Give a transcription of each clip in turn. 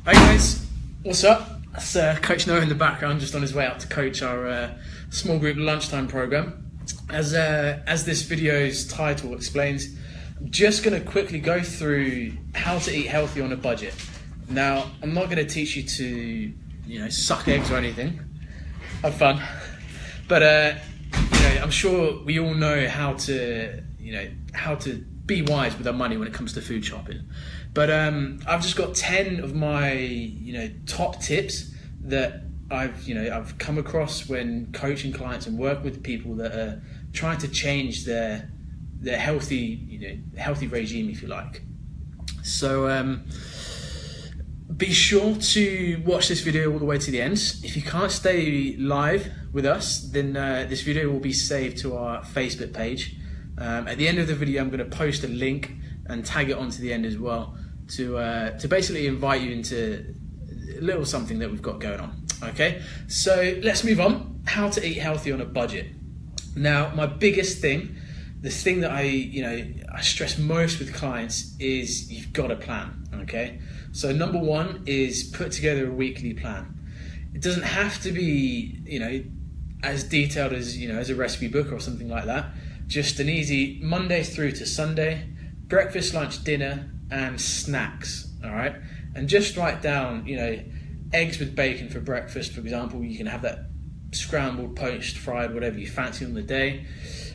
Hey guys, what's up? That's Coach Noah in the background, just on his way out to coach our small group lunchtime program. As this video's title explains, I'm just going to quickly go through how to eat healthy on a budget. Now, I'm not going to teach you to, suck eggs or anything. Have fun, but I'm sure we all know how to be wise with our money when it comes to food shopping. But I've just got 10 of my top tips that I've come across when coaching clients and work with people that are trying to change their healthy regime, if you like. So be sure to watch this video all the way to the end. If you can't stay live with us, then this video will be saved to our Facebook page. At the end of the video, I'm going to post a link and tag it onto the end as well to basically invite you into a little something that we've got going on. Okay, so let's move on. How to eat healthy on a budget. Now, my biggest thing, the thing that I stress most with clients is you've got a plan. Okay, so number one is put together a weekly plan. It doesn't have to be as detailed as as a recipe book or something like that. Just an easy Monday through to Sunday, breakfast, lunch, dinner, and snacks, all right? And just write down, eggs with bacon for breakfast, for example. You can have that scrambled, poached, fried, whatever you fancy on the day.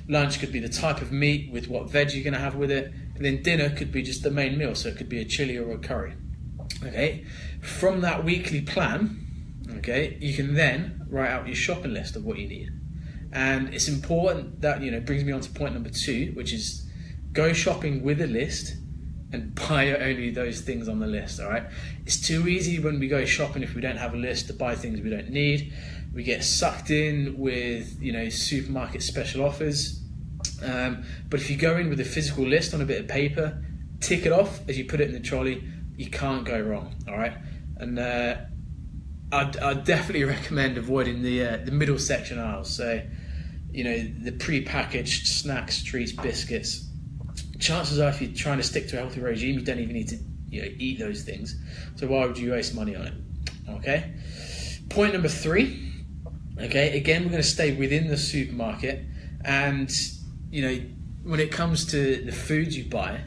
Lunch could be the type of meat with what veg you're gonna have with it. And then dinner could be just the main meal, so it could be a chili or a curry, okay? From that weekly plan, okay, you can then write out your shopping list of what you need. And it's important that, brings me on to point number 2, which is go shopping with a list and buy only those things on the list, all right? It's too easy when we go shopping if we don't have a list to buy things we don't need. We get sucked in with, supermarket special offers. But if you go in with a physical list on a bit of paper, tick it off as you put it in the trolley, you can't go wrong, all right? And I'd definitely recommend avoiding the middle section aisles. So, the pre-packaged snacks, treats, biscuits. Chances are, if you're trying to stick to a healthy regime, you don't even need to eat those things. So why would you waste money on it? Okay. Point number 3. Okay. Again, we're going to stay within the supermarket, and when it comes to the foods you buy,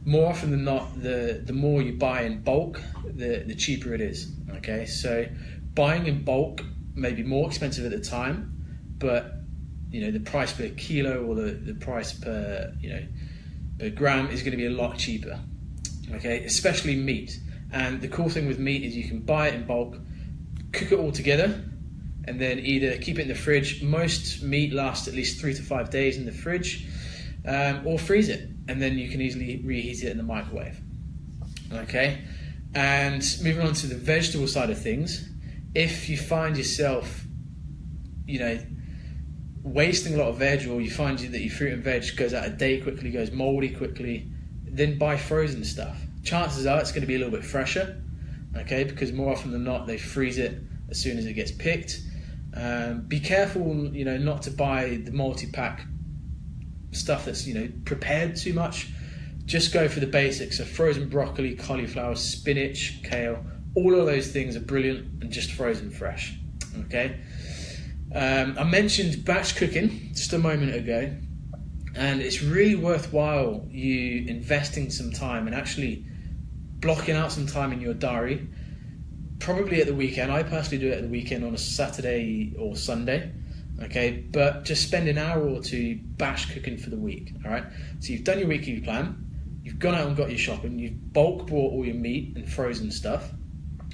more often than not, the more you buy in bulk, the cheaper it is. Okay. So buying in bulk may be more expensive at the time, but the price per kilo or the price per per gram is going to be a lot cheaper. Okay, especially meat. And the cool thing with meat is you can buy it in bulk, cook it all together, and then either keep it in the fridge. Most meat lasts at least 3 to 5 days in the fridge, or freeze it, and then you can easily reheat it in the microwave. Okay, and moving on to the vegetable side of things, if you find yourself wasting a lot of veg, or you find that your fruit and veg goes out of date quickly, goes moldy quickly, then buy frozen stuff. Chances are it's going to be a little bit fresher, okay, because more often than not they freeze it as soon as it gets picked. Be careful, not to buy the multi-pack stuff that's prepared too much. Just go for the basics. So frozen broccoli, cauliflower, spinach, kale, all of those things are brilliant and just frozen fresh. Okay. I mentioned batch cooking just a moment ago, and it's really worthwhile you investing some time and actually blocking out some time in your diary, probably at the weekend. I personally do it at the weekend on a Saturday or Sunday, okay, but just spend an hour or two batch cooking for the week, all right? So you've done your weekly plan, you've gone out and got your shopping, you've bulk bought all your meat and frozen stuff,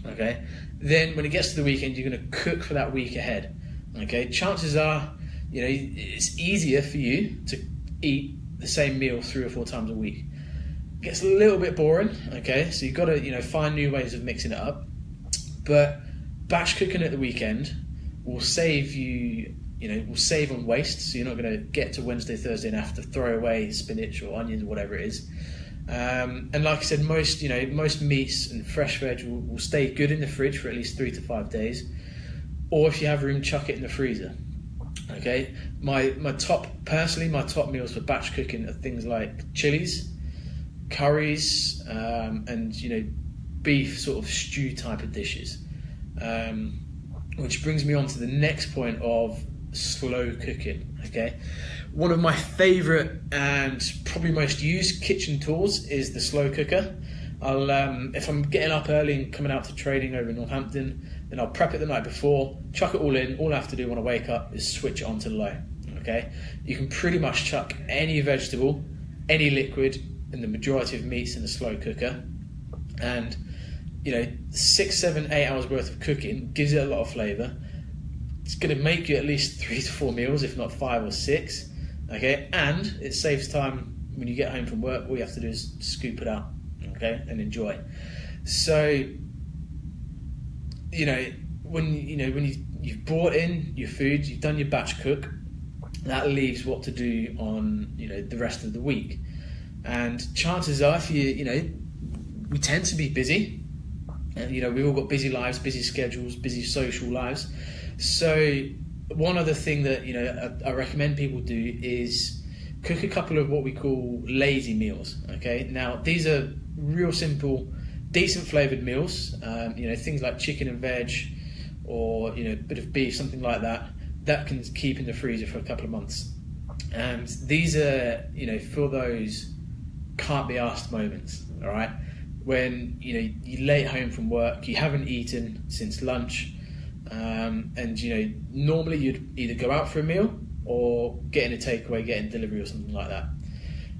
okay? Then when it gets to the weekend, you're going to cook for that week ahead. Okay, chances are, it's easier for you to eat the same meal 3 or 4 times a week. It gets a little bit boring, okay, so you've got to, find new ways of mixing it up. But batch cooking at the weekend will save you, will save on waste, so you're not going to get to Wednesday, Thursday and have to throw away spinach or onions or whatever it is. And like I said, most meats and fresh veg will stay good in the fridge for at least 3 to 5 days. Or if you have room, chuck it in the freezer. Okay, my top meals for batch cooking are things like chilies, curries, and beef sort of stew type of dishes. Which brings me on to the next point of slow cooking. Okay, one of my favourite and probably most used kitchen tools is the slow cooker. I'll if I'm getting up early and coming out to training over in Northampton, then I'll prep it the night before, chuck it all in. All I have to do when I wake up is switch it on to low. Okay, you can pretty much chuck any vegetable, any liquid, and the majority of meats in the slow cooker, and 6, 7, 8 hours worth of cooking gives it a lot of flavour. It's going to make you at least 3 to 4 meals, if not 5 or 6. Okay, and it saves time when you get home from work. All you have to do is scoop it out, okay, and enjoy. So, when you've brought in your food, you've done your batch cook, that leaves what to do on the rest of the week. And chances are, if we tend to be busy, and we've all got busy lives, busy schedules, busy social lives. So one other thing that I recommend people do is cook a couple of what we call lazy meals. Okay, now these are real simple, decent flavoured meals. Things like chicken and veg, or a bit of beef, something like that. That can keep in the freezer for a couple of months. And these are for those can't be asked moments. All right, when you're late home from work, you haven't eaten since lunch. And normally you'd either go out for a meal or get in a takeaway, get in delivery or something like that.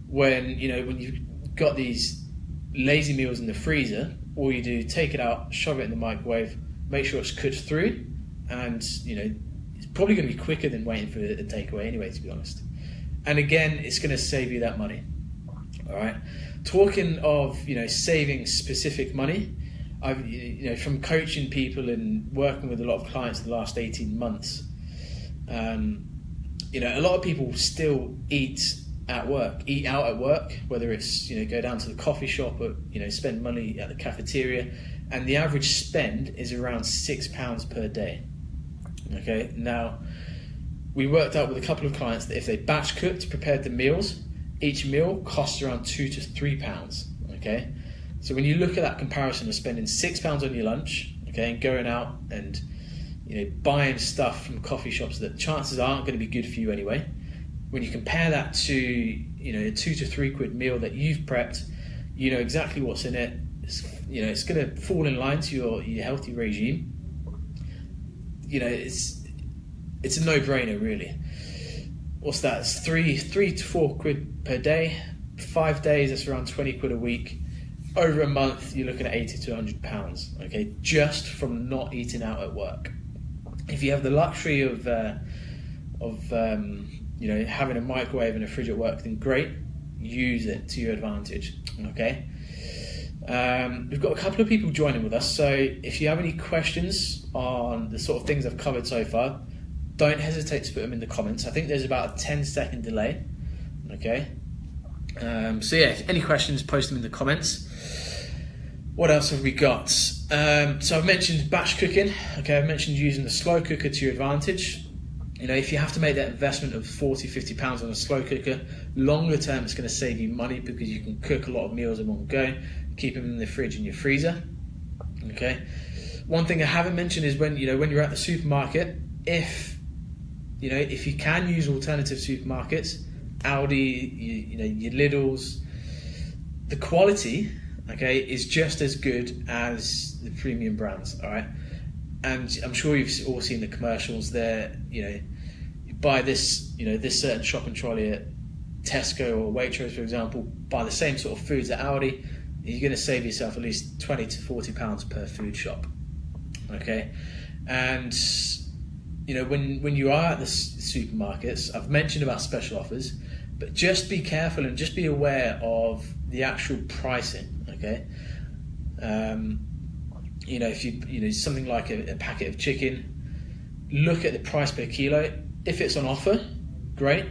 When you've got these lazy meals in the freezer, all you do, take it out, shove it in the microwave, make sure it's cooked through, and it's probably going to be quicker than waiting for a takeaway anyway, to be honest. And again, it's going to save you that money. All right. Talking of saving specific money, I've from coaching people and working with a lot of clients in the last 18 months, a lot of people still eat out at work, whether it's go down to the coffee shop or spend money at the cafeteria, and the average spend is around £6 per day. Okay, now we worked out with a couple of clients that if they batch cooked, prepared the meals, each meal costs around £2 to £3. Okay. So when you look at that comparison of spending £6 on your lunch, okay, and going out and buying stuff from coffee shops that chances aren't going to be good for you anyway, when you compare that to a £2 to £3 meal that you've prepped, exactly what's in it. It's going to fall in line to your healthy regime. It's a no-brainer really. What's that? It's three to £4 per day. 5 days, that's around £20 a week. Over a month, you're looking at £80 to £100, okay, just from not eating out at work. If you have the luxury of having a microwave and a fridge at work, then great, use it to your advantage, okay. We've got a couple of people joining with us, so if you have any questions on the sort of things I've covered so far, don't hesitate to put them in the comments. I think there's about a 10-second delay, okay. So yeah, if any questions, post them in the comments. What else have we got? So I've mentioned batch cooking. Okay, I've mentioned using the slow cooker to your advantage. If you have to make that investment of £40, £50 on a slow cooker, longer term it's going to save you money because you can cook a lot of meals in one go, keep them in the fridge and your freezer. Okay. One thing I haven't mentioned is when you're at the supermarket, if you can use alternative supermarkets, Aldi, your Lidl's, the quality, okay, is just as good as the premium brands, all right? And I'm sure you've all seen the commercials there, you buy this, this certain shopping trolley at Tesco or Waitrose, for example, buy the same sort of foods at Aldi, you're going to save yourself at least £20 to £40 per food shop, okay? And when you are at the supermarkets, I've mentioned about special offers, but just be careful and just be aware of the actual pricing, okay? If you something like a packet of chicken, look at the price per kilo. If it's on offer, great,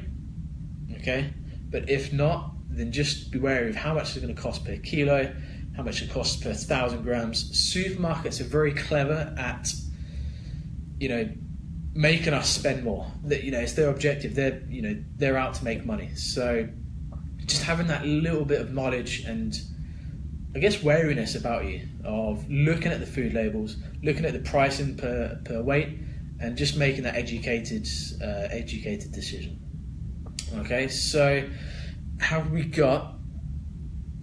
okay? But if not, then just be wary of how much it's going to cost per kilo, how much it costs per 1,000 grams. Supermarkets are very clever at, making us spend more. That it's their objective. They're out to make money. So just having that little bit of knowledge and I guess, wariness about you of looking at the food labels, looking at the pricing per weight, and just making that educated decision. Okay, so have we got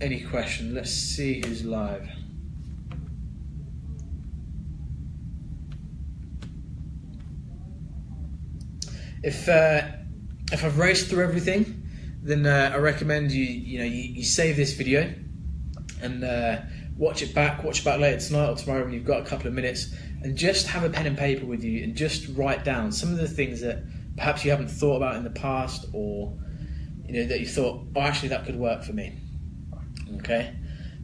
any questions? Let's see who's live. If I've raced through everything, then I recommend you save this video and watch it back later tonight or tomorrow when you've got a couple of minutes, and just have a pen and paper with you and just write down some of the things that perhaps you haven't thought about in the past, or that you thought, oh, actually that could work for me. Okay,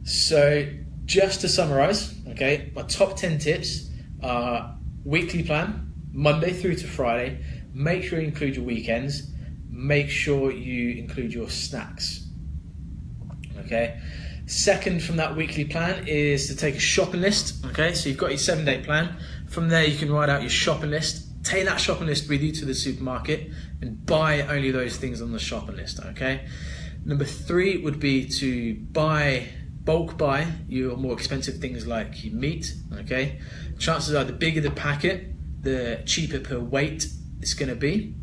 so just to summarize, okay, my top 10 tips are: weekly plan, Monday through to Friday. Make sure you include your weekends. Make sure you include your snacks. Okay. Second from that weekly plan is to take a shopping list. Okay, so you've got your 7-day plan. From there, you can write out your shopping list. Take that shopping list with you to the supermarket and buy only those things on the shopping list. Okay. Number 3 would be to bulk buy your more expensive things like your meat. Okay. Chances are the bigger the packet, the cheaper per weight it's going to be.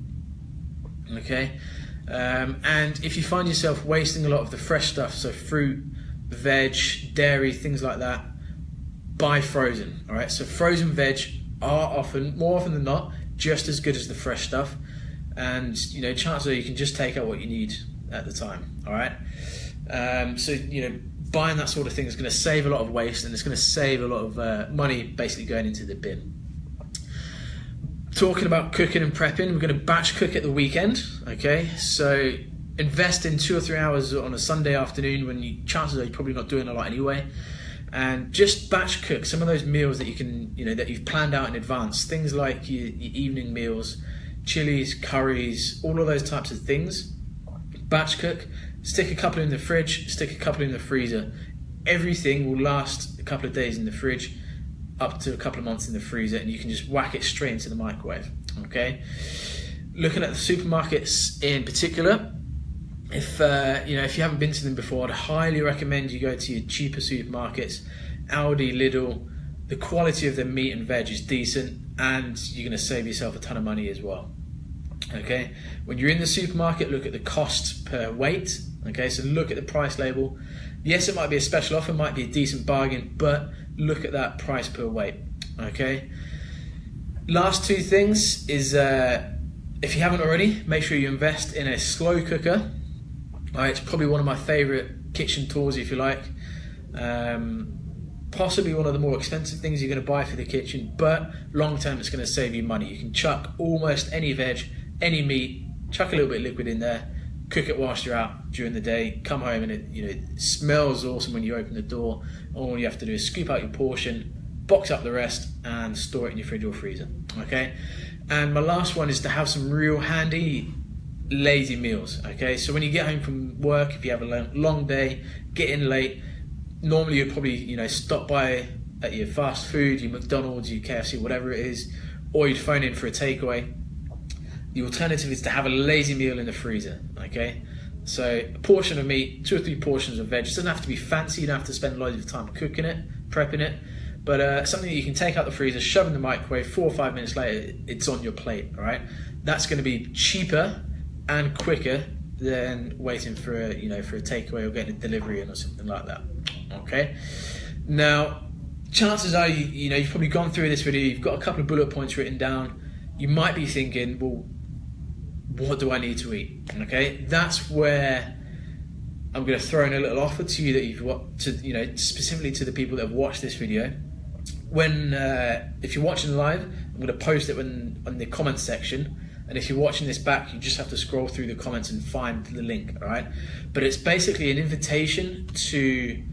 Okay. And if you find yourself wasting a lot of the fresh stuff, so fruit, veg, dairy, things like that, buy frozen. All right, so frozen veg are more often than not, just as good as the fresh stuff, and chances are you can just take out what you need at the time. All right, so buying that sort of thing is going to save a lot of waste, and it's going to save a lot of money basically going into the bin. Talking about cooking and prepping, we're going to batch cook at the weekend. Okay, so invest in 2 or 3 hours on a Sunday afternoon when chances are you're probably not doing a lot anyway, and just batch cook some of those meals that you can, that you've planned out in advance. Things like your evening meals, chilies, curries, all of those types of things. Batch cook. Stick a couple in the fridge. Stick a couple in the freezer. Everything will last a couple of days in the fridge, up to a couple of months in the freezer, and you can just whack it straight into the microwave. Okay. Looking at the supermarkets in particular, if you haven't been to them before, I'd highly recommend you go to your cheaper supermarkets, Aldi, Lidl. The quality of their meat and veg is decent, and you're going to save yourself a ton of money as well. Okay. When you're in the supermarket, look at the cost per weight. Okay, so look at the price label. Yes, it might be a special offer, might be a decent bargain, but look at that price per weight. Okay. Last 2 things is, if you haven't already, make sure you invest in a slow cooker. It's probably one of my favorite kitchen tools, if you like. Possibly one of the more expensive things you're going to buy for the kitchen, but long term it's going to save you money. You can chuck almost any veg, any meat, chuck a little bit of liquid in there, cook it whilst you're out during the day, come home, and it smells awesome when you open the door. All you have to do is scoop out your portion, box up the rest, and store it in your fridge or freezer. Okay. And my last one is to have some real handy lazy meals. Okay, so when you get home from work, if you have a long day, get in late, normally you'd probably stop by at your fast food, your McDonald's, your KFC, whatever it is, or you'd phone in for a takeaway. The alternative is to have a lazy meal in the freezer. Okay, so a portion of meat, 2 or 3 portions of veg. It doesn't have to be fancy, you don't have to spend loads of time cooking it, prepping it, but something that you can take out the freezer, shove in the microwave, 4 or 5 minutes later it's on your plate. All right, that's going to be cheaper and quicker than waiting for a takeaway or getting a delivery in or something like that. Okay, now chances are you've probably gone through this video, you've got a couple of bullet points written down. You might be thinking, well, what do I need to eat? Okay, that's where I'm going to throw in a little offer to you that specifically to the people that have watched this video. If you're watching live, I'm going to post it in the comments section. And if you're watching this back, you just have to scroll through the comments and find the link, all right? But it's basically an invitation to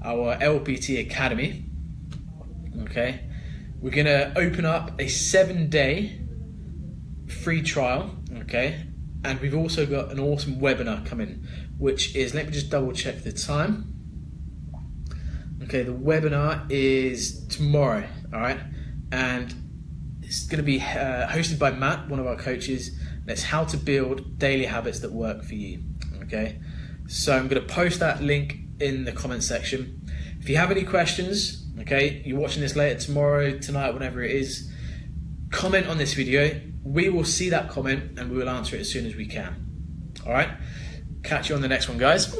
our LPT Academy, okay? We're going to open up a 7-day free trial, okay? And we've also got an awesome webinar coming, which is, let me just double check the time. Okay, the webinar is tomorrow, all right? And it's going to be hosted by Matt, one of our coaches, and it's how to build daily habits that work for you. Okay, so I'm going to post that link in the comment section. If you have any questions, okay, you're watching this later tomorrow, tonight, whenever it is, comment on this video. We will see that comment and we will answer it as soon as we can. All right, catch you on the next one, guys.